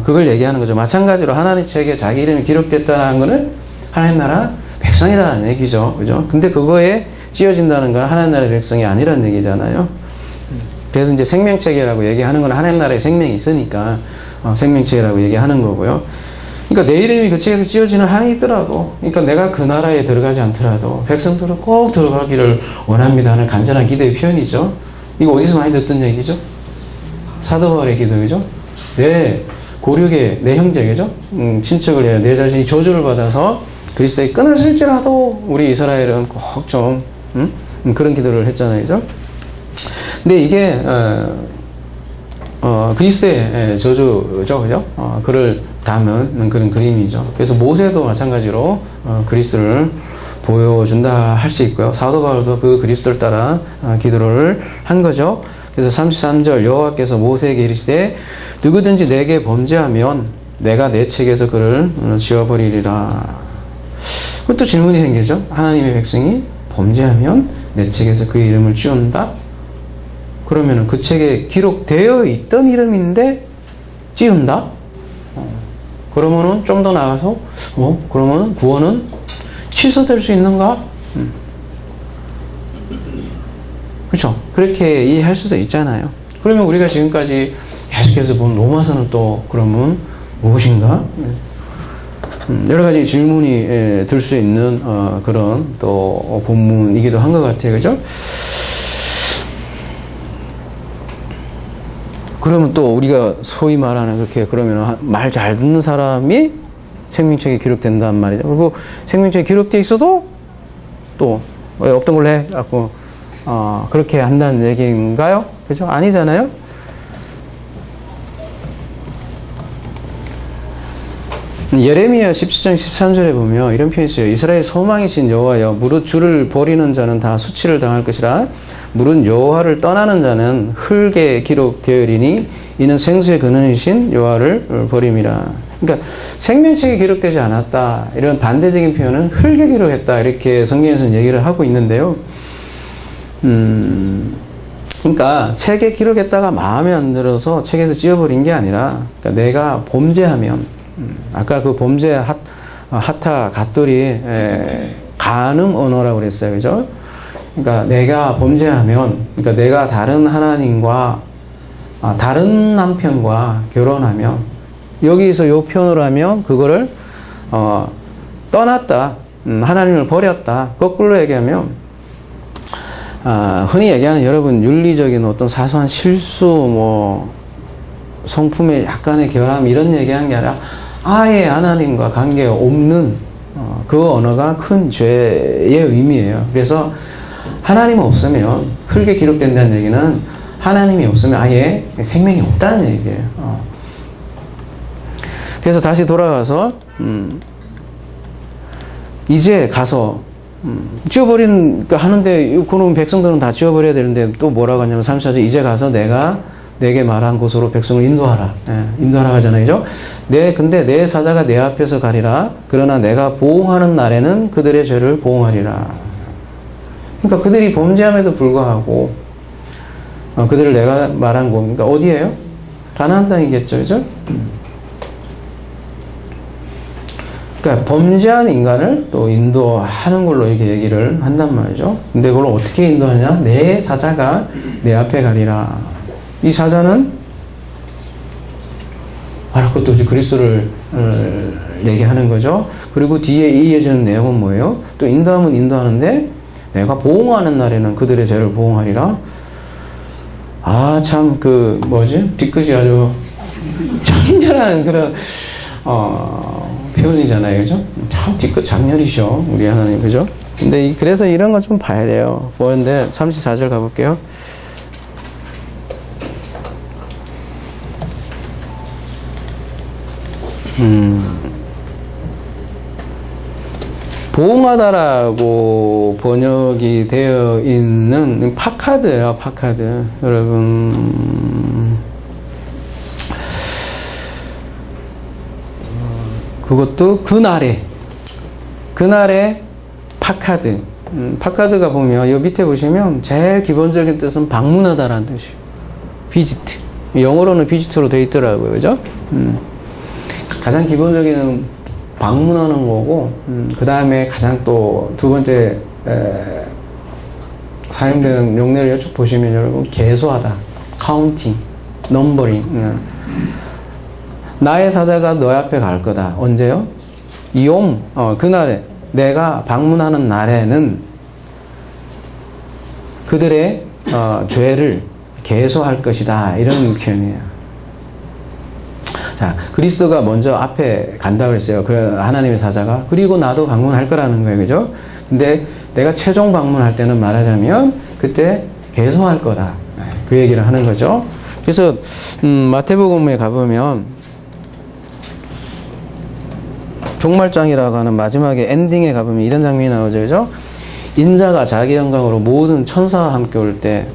그걸 얘기하는 거죠. 마찬가지로 하나님 책에 자기 이름이 기록됐다는 거는 하나님 나라 백성이라는 얘기죠. 그죠? 근데 그거에 찌어진다는 건 하나님 나라의 백성이 아니라는 얘기잖아요. 그래서 이제 생명책이라고 얘기하는 건 하나님 나라에 생명이 있으니까 생명책이라고 얘기하는 거고요. 그러니까 내 이름이 그 책에서 찌어지는 한이 있더라도, 그러니까 내가 그 나라에 들어가지 않더라도 백성들은 꼭 들어가기를 원합니다 하는 간절한 기대의 표현이죠. 이거 어디서 많이 듣던 얘기죠? 사도 바울의 기도이죠. 고륙의 내 형제겠죠? 친척을 해야 내 자신이 저주를 받아서 그리스도에 끊어질지라도 우리 이스라엘은 꼭 좀 그런 기도를 했잖아요, 그죠? 근데 이게 그리스도의 저주죠, 그죠? 그를 담은 그런 그림이죠. 그래서 모세도 마찬가지로 그리스도를 보여준다 할 수 있고요. 사도 바울도 그 그리스도를 따라 기도를 한 거죠. 그래서 33절 여호와께서 모세에게 이르시되 누구든지 내게 범죄하면 내가 내 책에서 그를 지워버리리라. 그것도 질문이 생기죠. 하나님의 백성이 범죄하면 내 책에서 그의 이름을 지운다? 그러면 그 책에 기록되어 있던 이름인데 지운다? 그러면은 좀 더 나가서, 그러면은 구원은 취소될 수 있는가? 그렇죠? 그렇게 이해할 수도 있잖아요. 그러면 우리가 지금까지 계속해서 본 로마서는 또 그러면 무엇인가? 여러 가지 질문이 들 수 있는 그런 또 본문이기도 한 것 같아요. 그죠? 그러면 또 우리가 소위 말하는 그렇게 그러면 말 잘 듣는 사람이 생명책에 기록된단 말이죠. 그리고 생명책에 기록돼 있어도 또 왜 없던 걸로 해? 갖고 그렇게 한다는 얘기인가요? 그죠? 아니잖아요? 예레미야 17장 13절에 보면 이런 표현이 있어요. 이스라엘 소망이신 여호와여, 무릇 주를 버리는 자는 다 수치를 당할 것이라. 무릇 여호와를 떠나는 자는 흙에 기록되으리니 이는 생수의 근원이신 여호와를 버림이라. 그러니까 생명책에 기록되지 않았다, 이런 반대적인 표현은 흙에 기록했다, 이렇게 성경에서는 얘기를 하고 있는데요. 그러니까 책에 기록했다가 마음에 안 들어서 책에서 지워버린 게 아니라, 그러니까 내가 범죄하면, 아까 그 범죄 하타 갓돌이 간음 언어라고 그랬어요. 그죠? 그러니까 내가 범죄하면, 그러니까 내가 다른 하나님과 다른 남편과 결혼하면, 여기서 요 표현으로 하면 그거를 떠났다, 하나님을 버렸다. 거꾸로 얘기하면 흔히 얘기하는 여러분 윤리적인 어떤 사소한 실수, 뭐 성품의 약간의 결함, 이런 얘기하는 게 아니라 아예 하나님과 관계가 없는 그 언어가 큰 죄의 의미예요. 그래서 하나님 없으면, 흙에 기록된다는 얘기는 하나님이 없으면 아예 생명이 없다는 얘기예요. 그래서 다시 돌아가서 이제 가서 지워버린 하는데, 그럼 백성들은 다 지워버려야 되는데 또 뭐라고 하냐면 34절, 이제 가서 내가 내게 말한 곳으로 백성을 인도하라. 인도하라 하잖아요. 그죠? 근데 내 사자가 내 앞에서 가리라. 그러나 내가 보응하는 날에는 그들의 죄를 보응하리라. 그러니까 그들이 범죄함에도 불구하고 그들을 내가 말한 곳, 그러니까 어디예요? 가나안 땅이겠죠. 그죠? 그러니까 범죄한 인간을 또 인도하는 걸로 이렇게 얘기를 한단 말이죠. 근데 그걸 어떻게 인도하냐? 내 사자가 내 앞에 가리라. 이 사자는 바로 그것도 그리스도를 얘기하는 거죠. 그리고 뒤에 이어지는 내용은 뭐예요? 또 인도하면 인도하는데 내가 보응하는 날에는 그들의 죄를 보응하리라. 참 뒤끝이 아주 장렬한 그런 표현이잖아요. 그죠? 참 뒤끝 장렬이셔, 우리 하나님. 그죠? 근데 그래서 이런 거 좀 봐야 돼요. 보는데 34절 가볼게요. 보응하다라고 번역이 되어 있는 파카드예요. 파카드. 여러분, 그것도 그날에 파카드. 파카드가 보면 요 밑에 보시면 제일 기본적인 뜻은 방문하다라는 뜻이에요. 비지트. 영어로는 비지트로 되어 있더라고요. 그죠? 가장 기본적인 방문하는 거고, 그 다음에 가장 또 두 번째 사용되는 명례를 쭉 보시면 여러분, 계수하다, 카운팅, 넘버링. 나의 사자가 너 앞에 갈 거다. 언제요? 그날에, 내가 방문하는 날에는 그들의 죄를 계수할 것이다. 이런 표현이에요. 자, 그리스도가 먼저 앞에 간다고 그랬어요. 하나님의 사자가. 그리고 나도 방문할 거라는 거예요. 그죠? 근데 내가 최종 방문할 때는 말하자면 그때 계속할 거다. 그 얘기를 하는 거죠. 그래서 마태복음에 가보면 종말장이라고 하는 마지막에 엔딩에 가보면 이런 장면이 나오죠. 그죠? 인자가 자기 영광으로 모든 천사와 함께 올 때,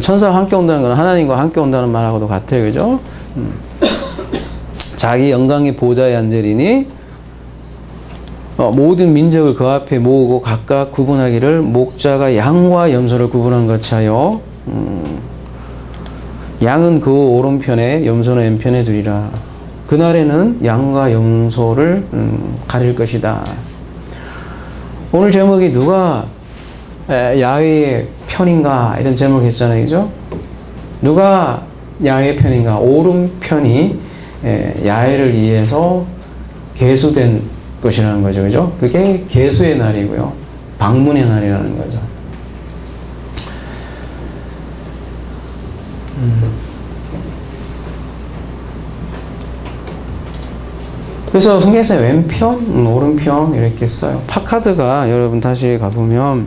천사와 함께 온다는 건 하나님과 함께 온다는 말하고도 같아요. 그죠? 자기 영광의 보좌에 앉으리니 모든 민족을 그 앞에 모으고 각각 구분하기를 목자가 양과 염소를 구분한 것이 하여 양은 그 오른편에 염소는 왼편에 두리라. 그날에는 양과 염소를 가릴 것이다. 오늘 제목이 누가 야훼의 편인가 이런 제목이 있잖아요. 그죠? 누가 야훼의 편인가? 오른편이 야훼를 위해서 계수된 것이라는 거죠. 그죠? 그게 계수의 날이고요. 방문의 날이라는 거죠. 그래서 성경에서 왼편, 오른편 이렇게 써요. 파카드가 여러분 다시 가보면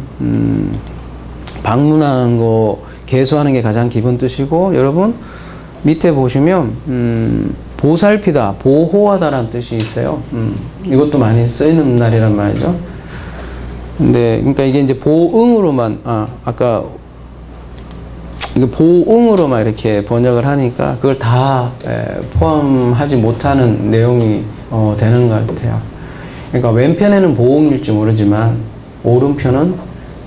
방문하는 거, 계수하는 게 가장 기본 뜻이고, 여러분 밑에 보시면 보살피다, 보호하다라는 뜻이 있어요. 이것도 많이 쓰이는 날이란 말이죠. 근데 그러니까 이게 이제 보응으로만 아까 이거 보응으로만 이렇게 번역을 하니까 그걸 다 포함하지 못하는 내용이 되는 것 같아요. 그러니까 왼편에는 보응일지 모르지만 오른편은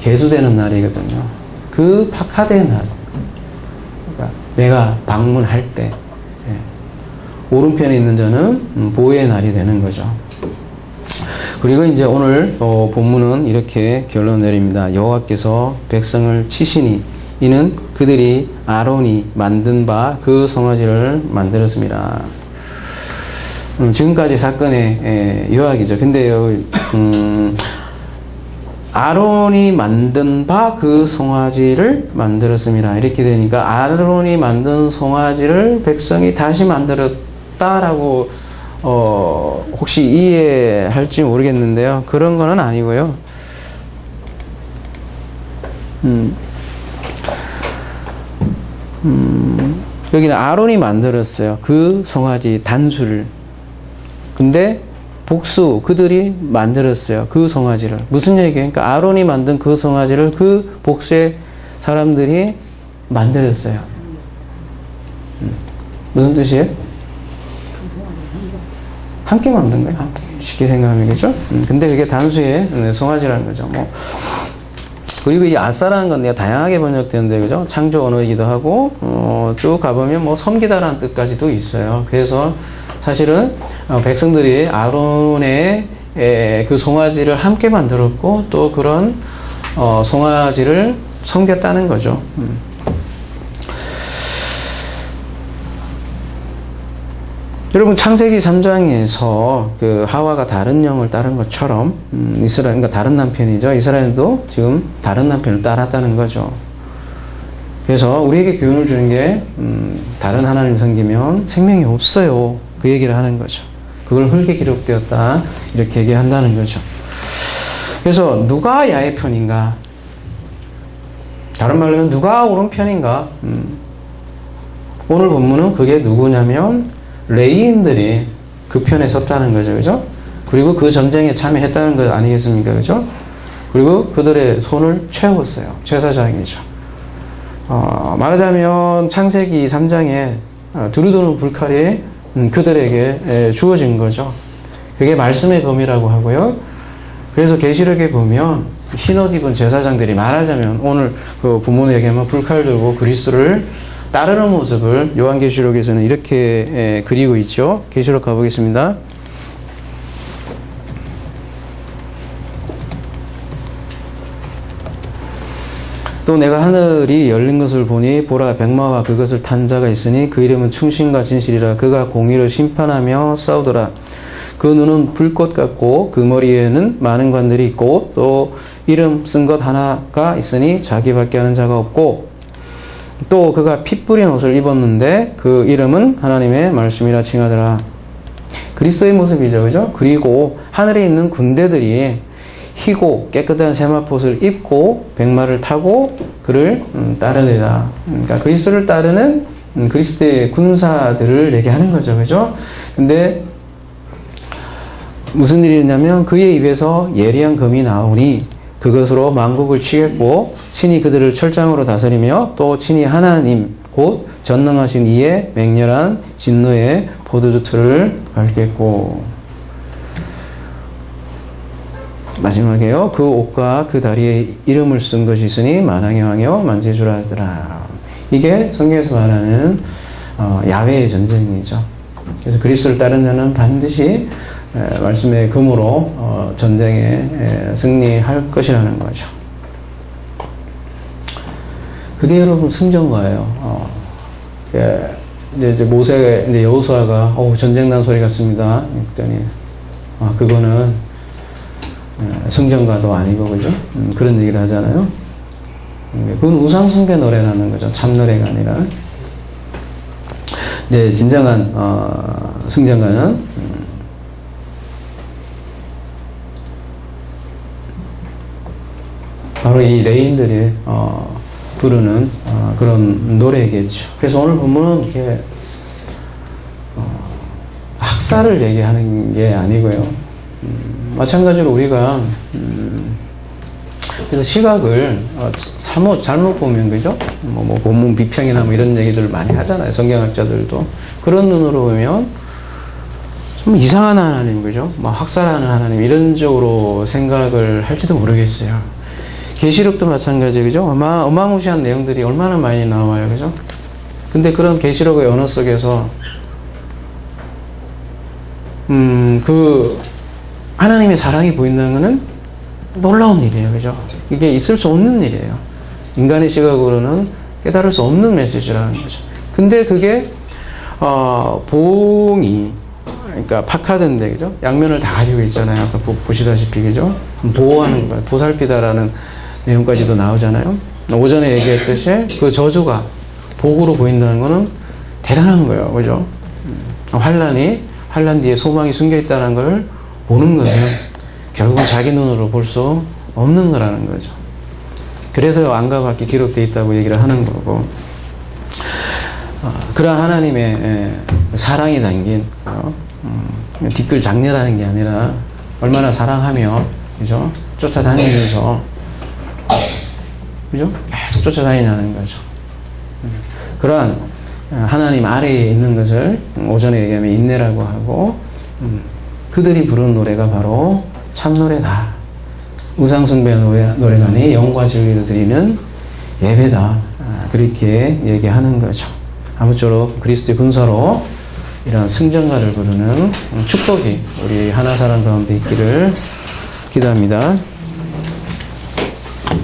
계수되는 날이거든요. 그 파카드의 날. 그러니까 내가 방문할 때 오른편에 있는 자는 보호의 날이 되는 거죠. 그리고 이제 오늘 본문은 이렇게 결론 내립니다. 여호와께서 백성을 치시니 이는 그들이 아론이 만든 바 그 송아지를 만들었습니다. 지금까지 사건의 요약이죠. 근데 아론이 만든 바 그 송아지를 만들었습니다. 이렇게 되니까 아론이 만든 송아지를 백성이 다시 만들었다라고 혹시 이해할지 모르겠는데요. 그런 거는 아니고요. 여기는 아론이 만들었어요. 그 송아지 단수를. 근데 복수, 그들이 만들었어요. 그 송아지를. 무슨 얘기예요? 그러니까 아론이 만든 그 송아지를 그 복수의 사람들이 만들었어요. 무슨 뜻이에요? 함께 만든 거예요. 쉽게 생각하면 되겠죠? 근데 그게 단수의 송아지라는 거죠. 그리고 이 아싸라는 건 내가 다양하게 번역되는데, 그죠? 창조 언어이기도 하고, 쭉 가보면 섬기다라는 뜻까지도 있어요. 그래서 사실은 백성들이 아론의 그 송아지를 함께 만들었고, 또 그런 송아지를 섬겼다는 거죠. 여러분 창세기 3장에서 그 하와가 다른 영을 따른 것처럼 이스라엘, 그러니까 다른 남편이죠. 이스라엘도 지금 다른 남편을 따랐다는 거죠. 그래서 우리에게 교훈을 주는 게 다른 하나님 섬기면 생명이 없어요. 그 얘기를 하는 거죠. 그걸 흙에 기록되었다 이렇게 얘기한다는 거죠. 그래서 누가 야훼 편인가? 다른 말로 하면 누가 오른편인가? 오늘 본문은 그게 누구냐면 레위인들이 그 편에 섰다는 거죠. 그죠? 그리고 그 전쟁에 참여했다는 것 아니겠습니까? 그죠? 그리고 그들의 손을 채웠어요. 제사장이죠. 말하자면 창세기 3장에 두루두루 불칼이 그들에게 주어진 거죠. 그게 말씀의 검이라고 하고요. 그래서 계시록에 보면 흰옷 입은 제사장들이 말하자면 오늘 그 부모는 얘기하면 불칼 들고 그리스도를 따르는 모습을 요한계시록에서는 이렇게 그리고 있죠. 계시록 가보겠습니다. 또 내가 하늘이 열린 것을 보니 보라 백마와 그것을 탄 자가 있으니 그 이름은 충신과 진실이라. 그가 공의를 심판하며 싸우더라. 그 눈은 불꽃 같고 그 머리에는 많은 관들이 있고 또 이름 쓴 것 하나가 있으니 자기밖에 아는 자가 없고 또 그가 피 뿌린 옷을 입었는데 그 이름은 하나님의 말씀이라 칭하더라. 그리스도의 모습이죠. 그죠? 그리고 하늘에 있는 군대들이 희고 깨끗한 세마포옷을 입고 백마를 타고 그를 따르리라. 그러니까 그리스도를 따르는 그리스도의 군사들을 얘기하는 거죠. 그죠? 근데 무슨 일이 있냐면 그의 입에서 예리한 검이 나오니 그것으로 만국을 치겠고 친히 그들을 철장으로 다스리며 또 친히 하나님 곧 전능하신 이의 맹렬한 진노의 포도주 틀을 밟겠고. 마지막에요. 그 옷과 그 다리에 이름을 쓴 것이 있으니 만왕의 왕이요 만주의 주라 하더라. 이게 성경에서 말하는 야훼의 전쟁이죠. 그래서 그리스도를 따른 자는 반드시 말씀의 금으로 전쟁에 승리할 것이라는 거죠. 그게 여러분 승전가예요. 이제 모세, 이제 여호수아가 전쟁 난 소리 같습니다. 그랬더니 그거는 승전가도 아니고 그죠? 그런 얘기를 하잖아요. 그건 우상숭배 노래라는 거죠. 참 노래가 아니라. 이제 진정한 승전가는 바로 이 레인들이 부르는 그런 노래겠죠. 그래서 오늘 본문은 이렇게 학살을 얘기하는 게 아니고요. 마찬가지로 우리가 그래서 시각을 잘못 보면 그죠? 뭐 본문 비평이나 뭐 이런 얘기들 많이 하잖아요. 성경학자들도 그런 눈으로 보면 좀 이상한 하나님 그죠? 뭐 학살하는 하나님 이런 쪽으로 생각을 할지도 모르겠어요. 계시록도 마찬가지 그죠? 어마무시한 내용들이 얼마나 많이 나와요 그죠? 근데 그런 계시록의 언어 속에서 그 하나님의 사랑이 보인다는 것은 놀라운 일이에요 그죠? 이게 있을 수 없는 일이에요. 인간의 시각으로는 깨달을 수 없는 메시지라는 거죠. 근데 그게 보응이 그러니까 파카드인데 그죠? 양면을 다 가지고 있잖아요. 아까 보시다시피 그죠? 보호하는 거, 보살피다라는 내용까지도 나오잖아요. 오전에 얘기했듯이 그 저주가 복으로 보인다는 거는 대단한 거예요. 그죠? 환란 뒤에 소망이 숨겨 있다는 걸 보는 거는 결국은 자기 눈으로 볼 수 없는 거라는 거죠. 그래서 왕과 같게 기록되어 있다고 얘기를 하는 거고, 그런 하나님의 사랑이 담긴 뒷글 장렬하는 게 아니라 얼마나 사랑하며 그죠? 쫓아다니면서 그죠? 계속 쫓아다니냐는 거죠. 그러한 하나님 아래에 있는 것을 오전에 얘기하면 인내라고 하고, 그들이 부르는 노래가 바로 참노래다. 우상숭배 노래가 아니 영과 진리를 드리는 예배다. 그렇게 얘기하는 거죠. 아무쪼록 그리스도의 군사로 이런 승전가를 부르는 축복이 우리 하나 사람 가운데 있기를 기도합니다.